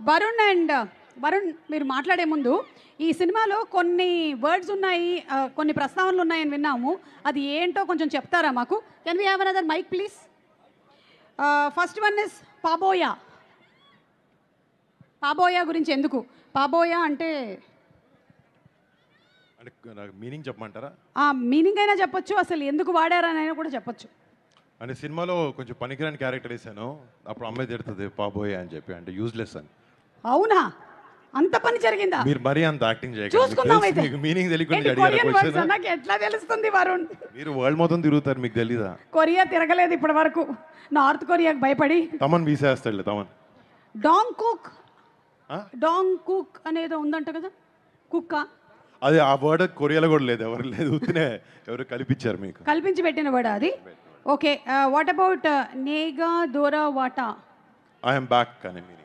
వరుణ్ మీరు మాట్లాడే ముందు ఈ సినిమాలో కొన్ని వర్డ్స్ ఉన్నాయి, కొన్ని ప్రస్తావనలు ఉన్నాయని విన్నాము. అది ఏంటో కొంచెం చెప్తారా మాకు? Can we have another mike please? First one is పాబోయా. పాబోయా గురించి ఎందుకు? పాబోయా అంటే మీనింగ్ చెప్పమంటారా? మీనింగ్ అయినా చెప్పొచ్చు, అసలు ఎందుకు వాడారని కూడా చెప్పొచ్చు. అంటే సినిమాలో కొంచెం పనికిరాని క్యారెక్టర్ వేసాను, అప్పుడు అమ్మాయి తిడుతుంది పాబోయే అని చెప్పి, అంటే యూజ్లెస్ అని. అవునా? అంత పని జరిగిందా? మీరు మరీ అంత యాక్టింగ్ చూసుకుందాం అయితే. మీకు మీనింగ్ తెలియకుండా నాకు ఎట్లా తెలుస్తుంది వరుణ్? మీరు వరల్డ్ మొత్తం తిరుగుతారు, మీకు తెలీదా? కొరియా తిరగలేదు ఇప్పటి వరకు, నార్త్ కొరియాకి భయపడి. తమన్ వీసేస్తాడు. తమన్ డాంగ్ కుక్ అనేదో ఉందంట కదా, కుక్క. అది ఆ వర్డ్ కొరియాలో కూడా లేదు, ఎవరు లేదు, ఎవరు కల్పించారు, మీకు కల్పించి పెట్టిన వర్డ్ అది. ఓకే, వాట్ అబౌట్ నేగా దోరా వాటా? ఐఎమ్ బ్యాక్ అని మీనింగ్.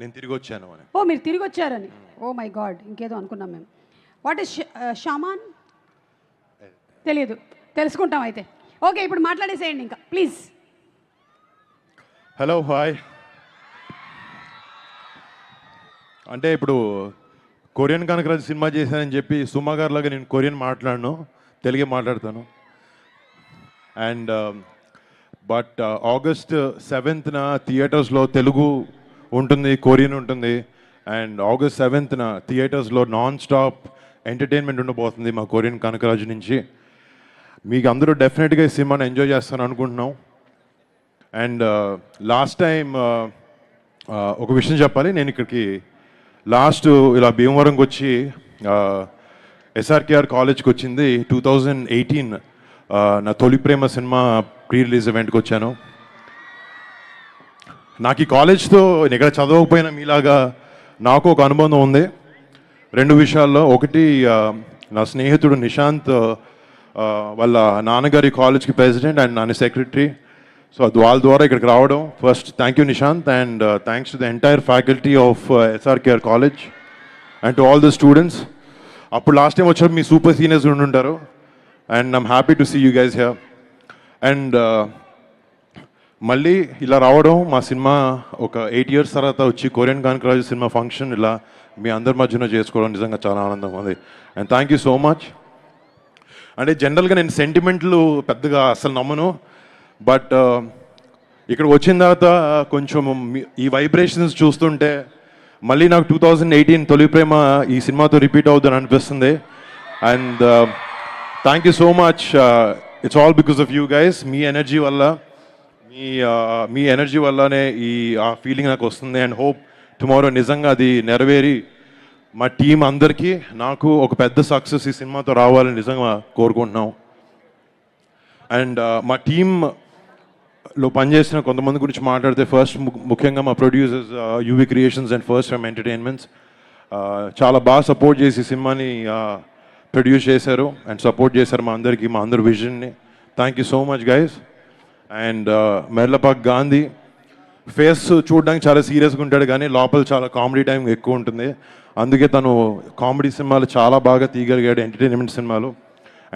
నేను తిరిగి వచ్చాను అని. ఓ మీరు తిరిగి వచ్చారని. ఓ మై గాడ్, ఇంకేదో అనుకున్నాం మేము. What is shaman? తెలియదు, తెలుసుకుంటాం అయితే. ఓకే, ఇప్పుడు మాట్లాడేసేయండి ఇంకా ప్లీజ్. Hello, hi. అంటే ఇప్పుడు కొరియన్ కనకరాజు సినిమా చేశానని చెప్పి సుమా గారిలాగా నేను కొరియన్ మాట్లాడను, తెలుగే మాట్లాడతాను. అండ్ బట్ ఆగస్ట్ 7th థియేటర్స్లో తెలుగు ఉంటుంది, కొరియన్ ఉంటుంది. అండ్ ఆగస్ట్ 7th థియేటర్స్లో నాన్ స్టాప్ ఎంటర్టైన్మెంట్ ఉండబోతుంది మా కొరియన్ కనకరాజు నుంచి. మీకు అందరూ డెఫినెట్గా ఈ సినిమాని ఎంజాయ్ చేస్తాను అనుకుంటున్నాం. అండ్ లాస్ట్ టైం ఒక విషయం చెప్పాలి. నేను ఇక్కడికి లాస్ట్ ఇలా భీమవరంకి వచ్చి ఎస్ఆర్కేఆర్ కాలేజ్కి వచ్చింది 2018 నా తొలి ప్రేమ సినిమా ప్రీ రిలీజ్ ఈవెంట్కి వచ్చాను. నాకు ఈ కాలేజ్తో ఇక్కడ చదవకపోయినా మీలాగా నాకు ఒక అనుబంధం ఉంది 2 విషయాల్లో. ఒకటి, నా స్నేహితుడు నిశాంత్ వాళ్ళ నాన్నగారి కాలేజ్కి ప్రెసిడెంట్ అండ్ నాన్న సెక్రటరీ. సో వాళ్ళ ద్వారా ఇక్కడికి రావడం. First thank you Nishant, and thanks to the entire faculty of SRKR college and to all the students. అప్పుడు లాస్ట్ టైం వచ్చారు మీ సూపర్ సీనియర్స్ ఉండుంటారు, and I'm happy to see you guys here. And మళ్ళీ ఇలా రావడం, మా సినిమా ఒక 8 years తర్వాత వచ్చి కొరియన్ కనకరాజు సినిమా ఫంక్షన్ ఇలా మీ అందరి మధ్యన చేసుకోవడం నిజంగా చాలా ఆనందంగా ఉంది. And thank you so much. అంటే జనరల్గా నేను సెంటిమెంట్లు పెద్దగా అసలు నమ్మను, బట్ ఇక్కడ వచ్చిన తర్వాత కొంచెం ఈ వైబ్రేషన్స్ చూస్తుంటే మళ్ళీ నాకు 2018 తొలి ప్రేమ ఈ సినిమాతో రిపీట్ అవుతుందని అనిపిస్తుంది. And thank you so much. It's all because of you guys. Me energy వల్లనే ఆ ఫీలింగ్ నాకు వస్తుంది. అండ్ హోప్ టుమారో నిజంగా అది నెరవేరి మా టీం అందరికీ నాకు ఒక పెద్ద సక్సెస్ ఈ సినిమాతో రావాలని నిజంగా కోరుకుంటున్నాం. అండ్ మా టీంలో పనిచేసిన కొంతమంది గురించి మాట్లాడితే, ఫస్ట్ ముఖ్యంగా మా producers UV creations and first frame entertainments చాలా బాగా సపోర్ట్ చేసి సినిమాని ప్రొడ్యూస్ చేశారు అండ్ సపోర్ట్ చేశారు మా అందరి విజన్ని. Thank you so much guys. And Merlapaka Gandhi face చూడడానికి చాలా సీరియస్గా ఉంటాడు, కానీ లోపల చాలా కామెడీ టైం ఎక్కువ ఉంటుంది. అందుకే తను కామెడీ సినిమాలు చాలా బాగా తీయగలిగాడు, ఎంటర్టైన్మెంట్ సినిమాలు.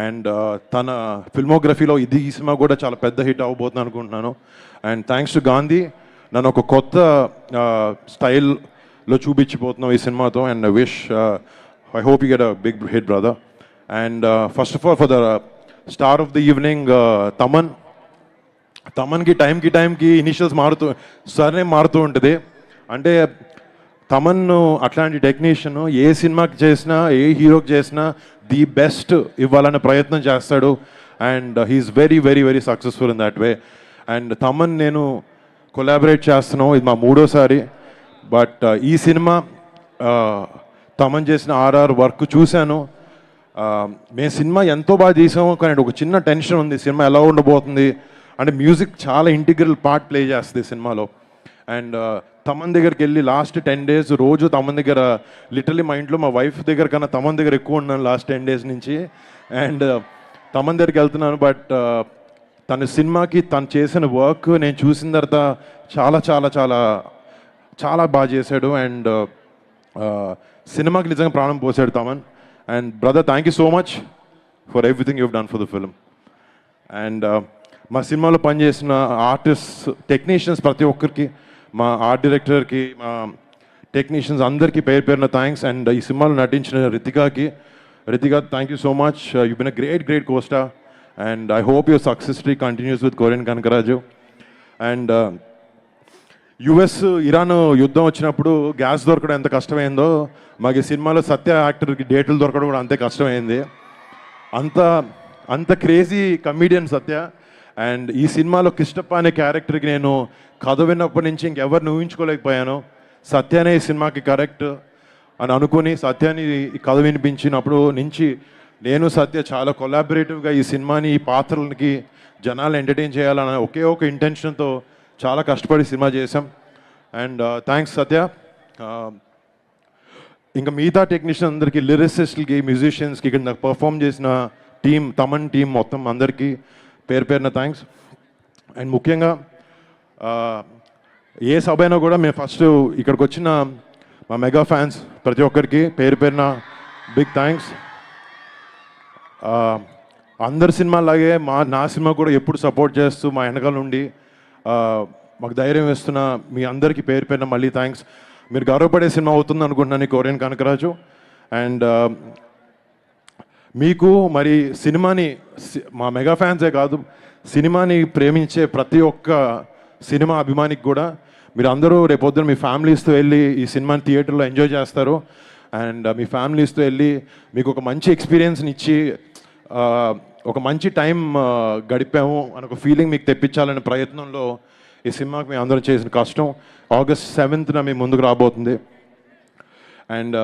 అండ్ తన ఫిల్మోగ్రఫీలో ఈ సినిమా కూడా చాలా పెద్ద హిట్ అవ్వబోతుంది అనుకుంటున్నాను. అండ్ థ్యాంక్స్ టు గాంధీ, నన్ను ఒక కొత్త స్టైల్లో చూపించిపోతున్నాం ఈ సినిమాతో. And I hope you get a big hit brother. And first of all for the star of the evening తమన్కి టైంకి ఇనిషియల్స్ సర్నేమ్ మారుతూ ఉంటుంది. అంటే తమన్ అట్లాంటి టెక్నీషియన్ ఏ సినిమాకి చేసినా, ఏ హీరోకి చేసినా ది బెస్ట్ ఇవ్వాలనే ప్రయత్నం చేస్తాడు. And he is very very very successful in that way. And Thaman నేను కొలాబరేట్ చేస్తున్నాం, ఇది మా 3వసారి. బట్ ఈ సినిమా తమన్ చేసిన ఆర్ఆర్ వర్క్ చూశాను. మేము సినిమా ఎంతో బాగా తీసాము, కానీ ఒక చిన్న టెన్షన్ ఉంది, సినిమా ఎలా ఉండబోతుంది అంటే. మ్యూజిక్ చాలా ఇంటిగ్రల్ పార్ట్ ప్లే చేస్తుంది సినిమాలో. అండ్ తమన్ దగ్గరికి వెళ్ళి లాస్ట్ 10 days రోజు తమన్ దగ్గర, లిటరలీ మా ఇంట్లో మా వైఫ్ దగ్గర కన్నా తమన్ దగ్గర ఎక్కువ ఉన్నాను లాస్ట్ 10 days నుంచి. అండ్ తమన్ దగ్గరికి వెళ్తున్నాను. బట్ తన సినిమాకి తను చేసిన వర్క్ నేను చూసిన తర్వాత చాలా చాలా చాలా చాలా బాగా చేశాడు. అండ్ సినిమాకి నిజంగా ప్రాణం పోసాడు Thaman. And brother, thank you so much for everything you done for the film. And మా సినిమాలో పనిచేసిన ఆర్టిస్ట్, టెక్నీషియన్స్ ప్రతి ఒక్కరికి మా ఆర్ట్ డైరెక్టర్కి, మా టెక్నీషియన్స్ అందరికీ పేరు పేరున థ్యాంక్స్. అండ్ ఈ సినిమాలో నటించిన Ritika, thank you so much. You been a great costar and I hope your success streak continues with Korean Kanakaraju. And US Iran యుద్ధం వచ్చినప్పుడు గ్యాస్ దొరకడం ఎంత కష్టమైందో మాకు ఈ సినిమాలో సత్య యాక్టర్కి డేట్లు దొరకడం కూడా అంతే కష్టమైంది. అంత క్రేజీ కమీడియన్ సత్య. అండ్ ఈ సినిమాలో కిష్టప్ప అనే క్యారెక్టర్కి నేను కథ విన్నప్పటి నుంచి ఇంకెవరిని ఊహించుకోలేకపోయాను. సత్యనే ఈ సినిమాకి కరెక్ట్ అని అనుకుని సత్యాన్ని ఈ కథ వినిపించినప్పుడు నుంచి నేను సత్య చాలా కొలాబరేటివ్గా ఈ సినిమాని, ఈ పాత్రలకి జనాలు ఎంటర్టైన్ చేయాలన్న ఒకే ఒక ఇంటెన్షన్తో చాలా కష్టపడి సినిమా చేసాం. అండ్ థ్యాంక్స్ సత్య. ఇంకా మిగతా టెక్నీషియన్ అందరికీ, లిరిసిస్ట్లకి, మ్యూజిషియన్స్కి, ఇక్కడ నాకు పర్ఫామ్ చేసిన తమన్ టీం మొత్తం అందరికీ పేరు పేరున థ్యాంక్స్. అండ్ ముఖ్యంగా ఏ సభ అయినా కూడా మేము ఫస్ట్ ఇక్కడికి వచ్చిన మా మెగా ఫ్యాన్స్ ప్రతి ఒక్కరికి పేరు పేరున బిగ్ థ్యాంక్స్. అందరి సినిమాలాగే నా సినిమా కూడా ఎప్పుడు సపోర్ట్ చేస్తూ మా వెనకాల నుండి మాకు ధైర్యం ఇస్తున్న మీ అందరికీ పేరు పేరున మళ్ళీ థ్యాంక్స్. మీరు గౌరవపడే సినిమా అవుతుంది అనుకుంటున్నాను ఈ కొరియన్ కనకరాజు. అండ్ మీకు మరి సినిమాని, మా మెగా ఫ్యాన్సే కాదు, సినిమాని ప్రేమించే ప్రతి ఒక్క సినిమా అభిమానికి కూడా మీరు అందరూ రేపొద్దున మీ ఫ్యామిలీస్తో వెళ్ళి ఈ సినిమాని థియేటర్లో ఎంజాయ్ చేస్తారు. అండ్ మీ ఫ్యామిలీస్తో వెళ్ళి మీకు ఒక మంచి ఎక్స్పీరియన్స్ని ఇచ్చి ఒక మంచి టైం గడిపాము అని ఒక ఫీలింగ్ మీకు తెప్పించాలనే ప్రయత్నంలో ఈ సినిమాకి మేము అందరం చేసిన కష్టం. August 7th మీ ముందుకు రాబోతుంది. అండ్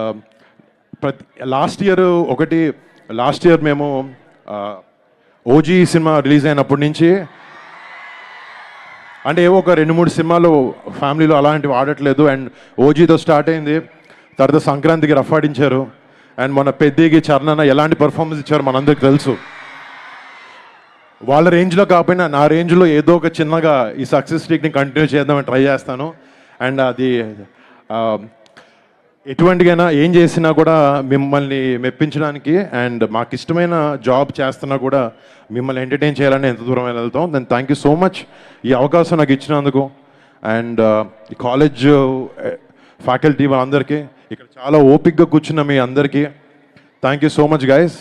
లాస్ట్ ఇయర్ మేము ఓజీ సినిమా రిలీజ్ అయినప్పటి నుంచి అంటే ఏవో ఒక 2-3 సినిమాలు ఫ్యామిలీలో అలాంటివి ఆడట్లేదు. అండ్ ఓజీతో స్టార్ట్ అయింది, తర్వాత సంక్రాంతికి రఫ్ ఆడించారు. అండ్ మన పెద్దకి చరణన ఎలాంటి పర్ఫార్మెన్స్ ఇచ్చారో మనందరికి తెలుసు. వాళ్ళ రేంజ్లో కాకపోయినా నా రేంజ్లో ఏదో ఒక చిన్నగా ఈ సక్సెస్ స్ట్రీక్ని కంటిన్యూ చేద్దామని ట్రై చేస్తాను. అండ్ అది ఎటువంటిగైనా ఏం చేసినా కూడా మిమ్మల్ని మెప్పించడానికి అండ్ మాకు ఇష్టమైన జాబ్ చేస్తున్నా కూడా మిమ్మల్ని ఎంటర్టైన్ చేయాలని ఎంత దూరం వెళ్తాం. Then thank you so much ఈ అవకాశం నాకు ఇచ్చినందుకు. అండ్ ఈ కాలేజ్ ఫ్యాకల్టీ వాళ్ళందరికీ, ఇక్కడ చాలా ఓపిక్గా కూర్చున్న మీ అందరికీ thank you so much guys.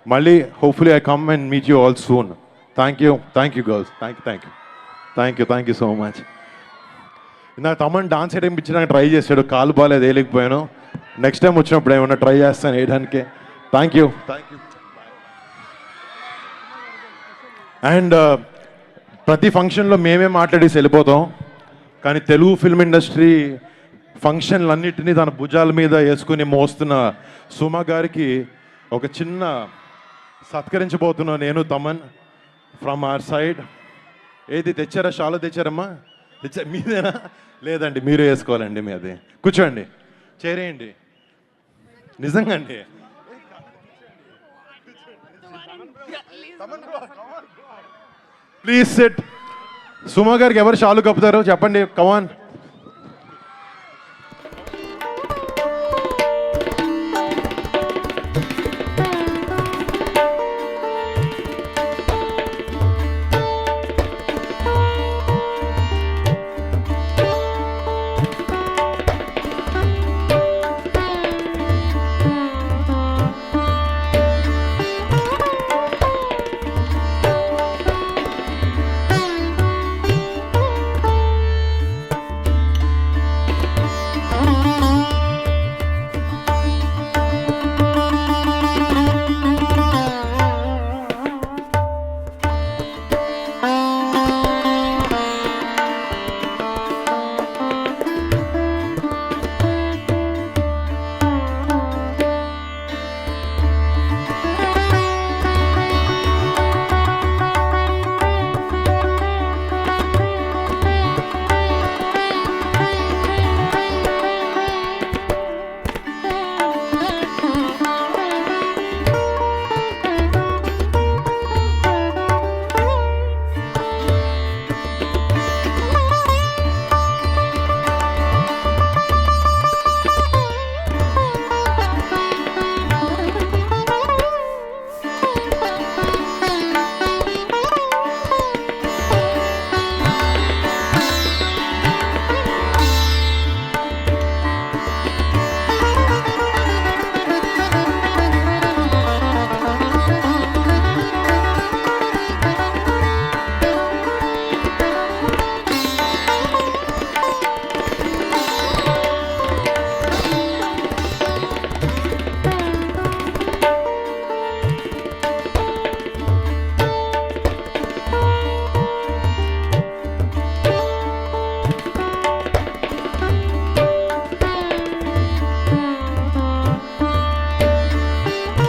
మళ్ళీ hopefully I come and meet you all soon. Thank you girls. Thank you so much. నాకు తమన్ డాన్స్ వేయడానికి ట్రై చేశాడు, కాలు బాగాలేదు, వేయలేకపోయాను. నెక్స్ట్ టైం వచ్చినప్పుడు ఏమన్నా ట్రై చేస్తాను వేయడానికి. Thank you. అండ్ ప్రతి ఫంక్షన్లో మేమే మాట్లాడేసి వెళ్ళిపోతాం, కానీ తెలుగు ఫిల్మ్ ఇండస్ట్రీ ఫంక్షన్లన్నిటినీ తన భుజాల మీద వేసుకుని మోస్తున్న సుమ గారికి ఒక చిన్న సత్కరించబోతున్నా నేను, తమన్, ఫ్రమ్ అవర్ సైడ్. ఏది తెచ్చారా? షాలో తెచ్చారమ్మా? మీదేనా? లేదండి, మీరే వేసుకోవాలండి. మీది కూర్చోండి, చేరేయండి. నిజంగా అండి. Please set. సుమ గారికి ఎవరు షాలు కప్పుతారో చెప్పండి. కమాన్.